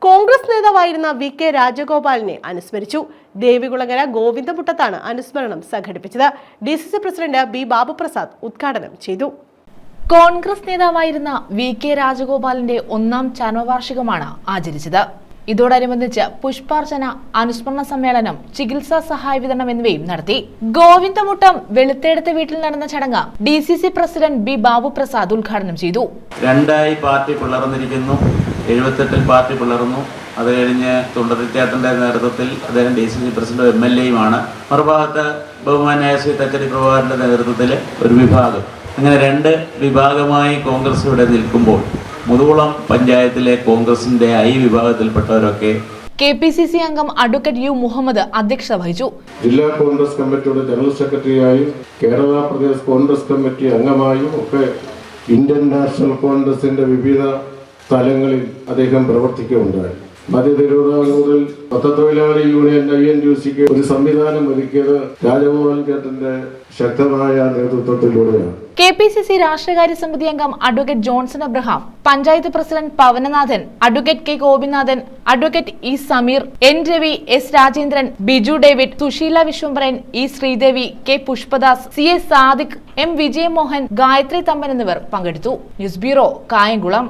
കോൺഗ്രസ് നേതാവായിരുന്ന വി.കെ. രാജഗോപാലിനെ അനുസ്മരിച്ചു. ദേവികുളങ്ങര ഗോവിന്ദമുട്ടത്താണ് അനുസ്മരണം സംഘടിപ്പിച്ചത്. DCC president B. ബാബുപ്രസാദ് ഉദ്ഘാടനം ചെയ്തു. കോൺഗ്രസ് നേതാവായിരുന്ന വി.കെ. രാജഗോപാലിന്റെ 1ാം ചരമവാർഷികമാണ് ആചരിച്ചത്. ഇതോടനുബന്ധിച്ച് പുഷ്പാർച്ചന, അനുസ്മരണ സമ്മേളനം, ചികിത്സാ സഹായ വിതരണം എന്നിവയും നടത്തി. ഗോവിന്ദമുട്ടം വെളുത്തേടത്ത് വീട്ടിൽ നടന്ന ചടങ്ങ് DCC പ്രസിഡന്റ് ബി. ബാബുപ്രസാദ് ഉദ്ഘാടനം ചെയ്തു. രണ്ടായി പാർട്ടി പിളർന്നിരിക്കുന്നു. 78-ൽ പാർട്ടി പിളർന്നു. അത് കഴിഞ്ഞ് തുണ്ടറിച്ചാട്ടന്റെ നേതൃത്വത്തിൽ അദ്ദേഹം DCC പ്രസിഡന്റ് MLA-യുമാണ്. മറുഭാഗത്ത് ബഹുമാനായ ശ്രീ തച്ചടി പ്രഭാകരന്റെ നേതൃത്വത്തിൽ ഒരു വിഭാഗം, അങ്ങനെ 2 വിഭാഗമായി കോൺഗ്രസ് ഇവിടെ നിൽക്കുമ്പോൾ മുതുകുളം പഞ്ചായത്തിലെ കോൺഗ്രസിന്റെ I വിഭാഗത്തിൽപ്പെട്ടവരൊക്കെ KPCC അംഗം അഡ്വക്കേറ്റ് യു മുഹമ്മദ് അധ്യക്ഷത വഹിച്ചു. ജില്ലാ കോൺഗ്രസ് കമ്മിറ്റിയുടെ ജനറൽ സെക്രട്ടറിയായും കേരള പ്രദേശ് കോൺഗ്രസ് കമ്മിറ്റി അംഗമായും ഒക്കെ ഇന്ത്യൻ നാഷണൽ കോൺഗ്രസിന്റെ വിവിധ സ്ഥലങ്ങളിൽ അദ്ദേഹം പ്രവർത്തിക്കുകയുണ്ടായി. മധ്യ തിരുവിതാംകൂറിൽ പത്രത്തൊഴിലാളി യൂണിയൻ INUC-ക്ക് ഒരു സംവിധാനം ഒരുക്കിയത് രാജഗോപാൽ ചേട്ടന്റെ ശക്തമായ നേതൃത്വത്തിലൂടെയാണ്. KPCC രാഷ്ട്രീയകാര്യ സമിതി അംഗം advocate Johnson Abraham, panchayat president Pavananathan, advocate K Gopinathan, advocate E Sameer, N Ravi, S Rajendran, Biju David, Susheela Vishwambharan, E Sreedevi, K Pushpadas, CA Sadiq, M Vijayamohan, Gayathri Thampan എന്നിവർ പങ്കെടുത്തു. News bureau, Kayamkulam.